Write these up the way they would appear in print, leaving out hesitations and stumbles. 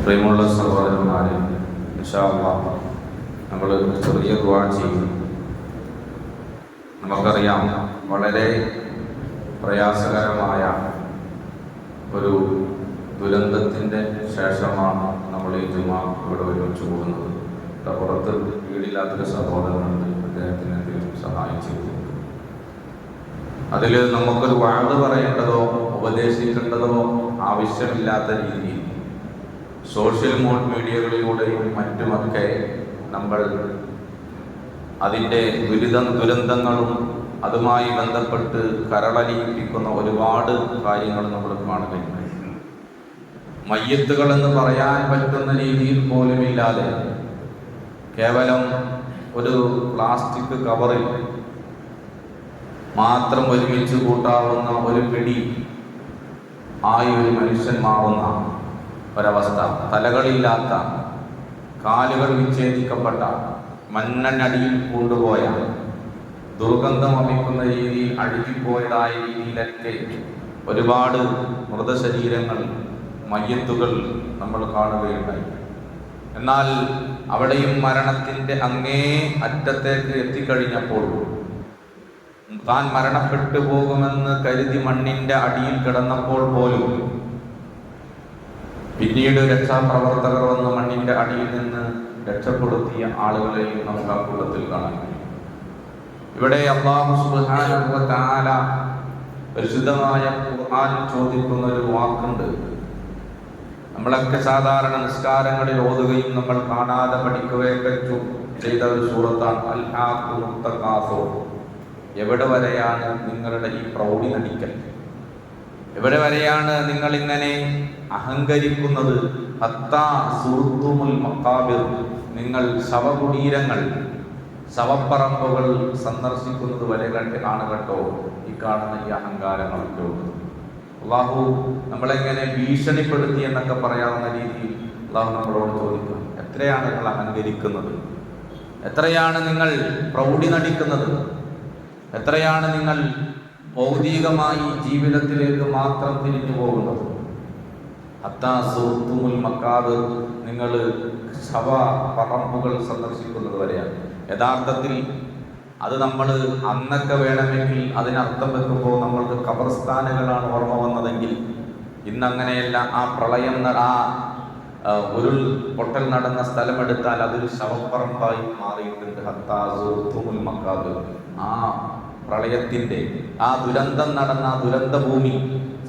പ്രിയമുള്ള സഹോദരന്മാരെ, ഇൻഷാ അല്ലാഹ് നമ്മൾ ചെറിയ ദുആ ചെയ്യും. നമുക്കറിയാം, വളരെ പ്രയാസകരമായ ഒരു ദുരന്തത്തിൻ്റെ ശേഷമാണ് നമ്മൾ ഈ ജുമാ ഇവിടെ ഒരുമിച്ച് പോകുന്നത്. പുറത്ത് വീടില്ലാത്തൊരു സഹോദരനുണ്ട്, അദ്ദേഹത്തിന് എന്തെങ്കിലും സഹായം ചെയ്തു. അതിൽ നമുക്കൊരു വാഴ്ന്ന് പറയേണ്ടതോ ഉപദേശിക്കേണ്ടതോ ആവശ്യമില്ലാത്ത രീതിയിൽ സോഷ്യൽ മീഡിയകളിലൂടെയും മറ്റുമൊക്കെ നമ്മൾ അതിൻ്റെ ദുരന്തങ്ങളും അതുമായി ബന്ധപ്പെട്ട് കരളലിയിപ്പിക്കുന്ന ഒരുപാട് കാര്യങ്ങൾ നമ്മൾ കാണുകയുണ്ട്. മയ്യത്തുകളെന്ന് പറയാൻ പറ്റുന്ന രീതിയിൽ പോലുമില്ലാതെ കേവലം ഒരു പ്ലാസ്റ്റിക് കവറിൽ മാത്രം ഒരുമിച്ച് കൂട്ടാവുന്ന ഒരു പിടി ആയി ഒരു മനുഷ്യൻ മാറുന്ന ഒരവസ്ഥ, തലകളില്ലാത്ത, കാലുകൾ വിച്ഛേദിക്കപ്പെട്ട, മണ്ണെണ്ണടിയിൽ കൊണ്ടുപോയ, ദുർഗന്ധം വമിക്കുന്ന രീതിയിൽ അഴുകിപ്പോയതായ രീതിയിലൊക്കെ ഒരുപാട് മൃതശരീരങ്ങൾ, മയ്യത്തുകൾ നമ്മൾ കാണുകയുണ്ടായി. എന്നാൽ അവിടെയും മരണത്തിൻ്റെ അങ്ങേ അറ്റത്തേക്ക് എത്തിക്കഴിഞ്ഞപ്പോൾ താൻ മരണപ്പെട്ടു പോകുമെന്ന് കരുതി മണ്ണിൻ്റെ അടിയിൽ കിടന്നപ്പോൾ പോലും പിന്നീട് രക്ഷാപ്രവർത്തകർ വന്ന് മണ്ണിൻ്റെ അടിയിൽ നിന്ന് രക്ഷപ്പെടുത്തിയ ആളുകളെയും നമുക്ക് ആ കൂട്ടത്തിൽ കാണാൻ കഴിയും. ഇവിടെ അല്ലാഹു സുബ്ഹാനഹു വ തആല പരിശുദ്ധമായ ഖുർആനിൽ ചോദിക്കുന്ന ഒരു വാക്കുണ്ട്. നമ്മളൊക്കെ സാധാരണ നിസ്കാരങ്ങളിൽ ഓതുകയും നമ്മൾ കാണാതെ പഠിക്കുകയൊക്കെ ചെയ്ത ഒരു സൂറത്താണ് അൽഹാഖുമുത് തകാസുർ. എവിടെ വരെയാണ് നിങ്ങളുടെ ഈ പ്രൗഢി നടിക്കൽ? എവിടെ വരെയാണ് നിങ്ങൾ ഇങ്ങനെ അഹങ്കരിക്കുന്നത്? ഹത്താ സുർത്തുമുൽ മഖാബിർ, നിങ്ങൾ ശവകുടീരങ്ങൾ, ശവപ്പറമ്പുകൾ സന്ദർശിക്കുന്നത് വരെ ആണ് കേട്ടോ ഈ കാണുന്ന ഈ അഹങ്കാരങ്ങളൊക്കെ ഉള്ളത്. അള്ളാഹു നമ്മളെങ്ങനെ ഭീഷണിപ്പെടുത്തി എന്നൊക്കെ പറയാവുന്ന രീതിയിൽ അള്ളാഹു നമ്മളോട് ചോദിക്കും, എത്രയാണ് നിങ്ങൾ അഹങ്കരിക്കുന്നത്? എത്രയാണ് നിങ്ങൾ പ്രൗഢി നടിക്കുന്നത്? എത്രയാണ് നിങ്ങൾ ഭൗതികമായി ജീവിതത്തിലേക്ക് മാത്രം തിരിഞ്ഞു പോകുന്നത്? ഹത്താ സുർത്തുമുൽ മഖാബിർ, നിങ്ങൾ ശവ പറമ്പുകൾ സന്ദർശിക്കുന്നത് വരെയാണ്. യഥാർത്ഥത്തിൽ അത് നമ്മൾ അന്നൊക്കെ വേണമെങ്കിൽ അതിനർത്ഥം വെക്കുമ്പോൾ നമ്മൾക്ക് ഖബർസ്ഥാനുകളാണ് ഓർമ്മ വന്നതെങ്കിൽ ഇന്നങ്ങനെയല്ല. ആ പ്രളയം, ആ ഉരുൾ പൊട്ടൽ നടന്ന സ്ഥലമെടുത്താൽ അതൊരു ശവപ്പറമ്പായി മാറിയിട്ടുണ്ട്. ഹത്താ സുർത്തുമുൽ മഖാബിർ, ആ പ്രളയത്തിൻ്റെ ആ ദുരന്തം നടന്ന ആ ദുരന്ത ഭൂമി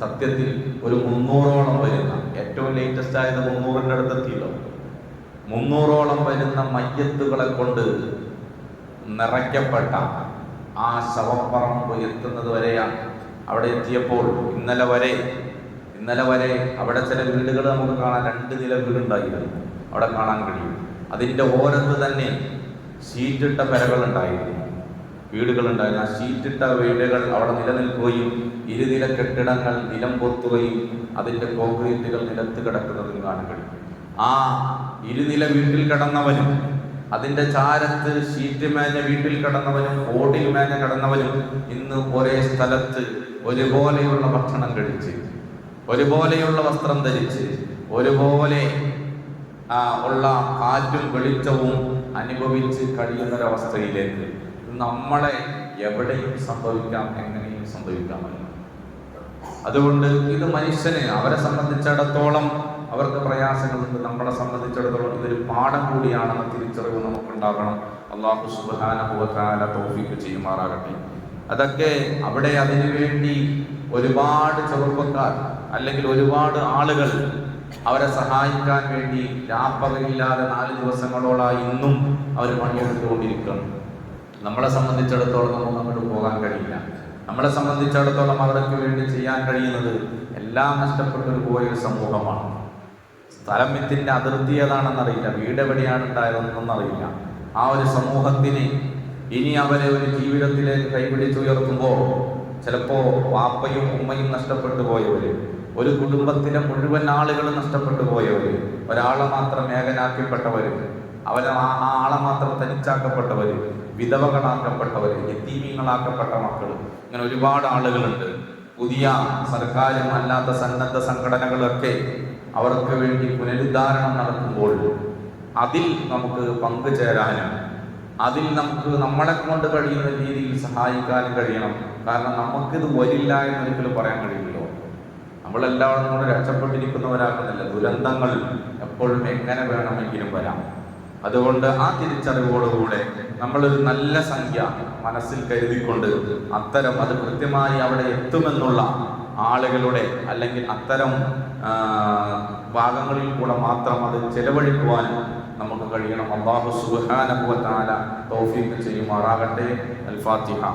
സത്യത്തിൽ ഒരു 300ഓളം വരുന്ന, ഏറ്റവും ലേറ്റസ്റ്റ് ആയത് 300ൻ്റെ അടുത്തെത്തിയല്ലോ, 300ഓളം വരുന്ന മയ്യത്തുകളെ കൊണ്ട് നിറയ്ക്കപ്പെട്ട ആ ശവപ്പറമ്പ് എത്തുന്നത് വരെയാണ്. അവിടെ എത്തിയപ്പോൾ ഇന്നലെ വരെ അവിടെ ചില വീടുകൾ നമുക്ക് കാണാൻ 2 നില വീടുണ്ടായിരുന്നു, അവിടെ കാണാൻ കഴിയും. അതിൻ്റെ ഓരത്ത് തന്നെ ഷീറ്റിട്ട പെരകളുണ്ടായിരുന്നു, വീടുകളുണ്ടായിരുന്നു. ആ ഷീറ്റിട്ട വീടുകൾ അവിടെ നിലനിൽക്കുകയും ഇരുനില കെട്ടിടങ്ങൾ നിലം പൊത്തുകയും അതിൻ്റെ കോൺക്രീറ്റുകൾ നിലത്ത് കിടക്കുന്നതും കാണാൻ കഴിയും. ആ ഇരുനില വീട്ടിൽ കിടന്നവനും അതിൻ്റെ ചാരത്ത് ഷീറ്റ് മേഞ്ഞ വീട്ടിൽ കിടന്നവനും ഓടിൽ മേഞ്ഞ കിടന്നവനും ഇന്ന് ഒരേ സ്ഥലത്ത് ഒരുപോലെയുള്ള ഭക്ഷണം കഴിച്ച്, ഒരുപോലെയുള്ള വസ്ത്രം ധരിച്ച്, ഒരുപോലെ ഉള്ള കാറ്റും വെളിച്ചവും അനുഭവിച്ച് കഴിയുന്നൊരവസ്ഥയിലേക്ക് നമ്മളെ എവിടെയും സംഭവിക്കാം, എങ്ങനെയും സംഭവിക്കാമല്ലോ. അതുകൊണ്ട് ഇത് മനുഷ്യന്, അവരെ സംബന്ധിച്ചിടത്തോളം അവർക്ക് പ്രയാസങ്ങളുണ്ട്, നമ്മളെ സംബന്ധിച്ചിടത്തോളം ഇതൊരു പാഠം കൂടിയാണെന്ന തിരിച്ചറിവ് നമുക്കുണ്ടാകണം. അല്ലാഹു സുബ്ഹാനഹു വ തആല തൗഫീഖ് ചെയ്യുമാറാകട്ടെ. അതൊക്കെ അവിടെ അതിനുവേണ്ടി ഒരുപാട് ചെറുപ്പക്കാർ അല്ലെങ്കിൽ ഒരുപാട് ആളുകൾ അവരെ സഹായിക്കാൻ വേണ്ടി രാപ്പകലില്ലാതെ 4 ദിവസങ്ങളോളായി ഇന്നും അവർ പണിയെടുത്തുകൊണ്ടിരിക്കണം. നമ്മളെ സംബന്ധിച്ചിടത്തോളം നമുക്ക് അങ്ങോട്ട് പോകാൻ കഴിയില്ല. നമ്മളെ സംബന്ധിച്ചിടത്തോളം അവർക്ക് വേണ്ടി ചെയ്യാൻ കഴിയുന്നത് എല്ലാം നഷ്ടപ്പെട്ടു പോയൊരു സമൂഹമാണ്. സ്ഥലം ഇതിൻ്റെ അതിർത്തി ഏതാണെന്നറിയില്ല, വീട് എവിടെയാണ് ഉണ്ടായതെന്നൊന്നറിയില്ല. ആ ഒരു സമൂഹത്തിന് ഇനി അവരെ ഒരു ജീവിതത്തിലേക്ക് കൈപിടിച്ചുയർത്തുമ്പോൾ ചിലപ്പോൾ വാപ്പയും ഉമ്മയും നഷ്ടപ്പെട്ടു പോയവർ, ഒരു കുടുംബത്തിലെ മുഴുവൻ ആളുകളും നഷ്ടപ്പെട്ടു പോയവർ, ഒരാളെ മാത്രം ഏകനാക്കപ്പെട്ടവർ, ആ ആളെ മാത്രം തനിച്ചാക്കപ്പെട്ടവർ, വിധവകളാക്കപ്പെട്ടവർ, യതീമീങ്ങളാക്കപ്പെട്ട മക്കൾ, ഇങ്ങനെ ഒരുപാട് ആളുകളുണ്ട്. പുതിയ സർക്കാരും അല്ലാത്ത സന്നദ്ധ സംഘടനകളൊക്കെ അവർക്ക് വേണ്ടി പുനരുദ്ധാരണം നടത്തുമ്പോൾ അതിൽ നമുക്ക് പങ്കുചേരാനും അതിൽ നമുക്ക് നമ്മളെ കൊണ്ട് കഴിയുന്ന രീതിയിൽ സഹായിക്കാനും കഴിയണം. കാരണം നമുക്കിത് വരില്ല എന്നൊരിക്കലും പറയാൻ കഴിയില്ലല്ലോ. നമ്മളെല്ലാവരും കൊണ്ട് രക്ഷപ്പെട്ടിരിക്കുന്നവരാകുന്നില്ല. ദുരന്തങ്ങൾ എപ്പോഴും എങ്ങനെ വേണമെങ്കിലും വരാം. അതുകൊണ്ട് ആ തിരിച്ചറിവോടുകൂടെ നമ്മളൊരു നല്ല സംഖ്യ മനസ്സിൽ കരുതിക്കൊണ്ട് അത്തരം അത് കൃത്യമായി അവിടെ എത്തുമെന്നുള്ള ആളുകളുടെ അല്ലെങ്കിൽ അത്തരം ഭാഗങ്ങളിൽ കൂടെ മാത്രം അത് ചെലവഴിക്കുവാനും നമുക്ക് കഴിയണം. അല്ലാഹു സുബ്ഹാനഹു വ തആല തൗഫീഖ് ചെയ്യുമാറാകട്ടെ. അൽ ഫാത്തിഹ.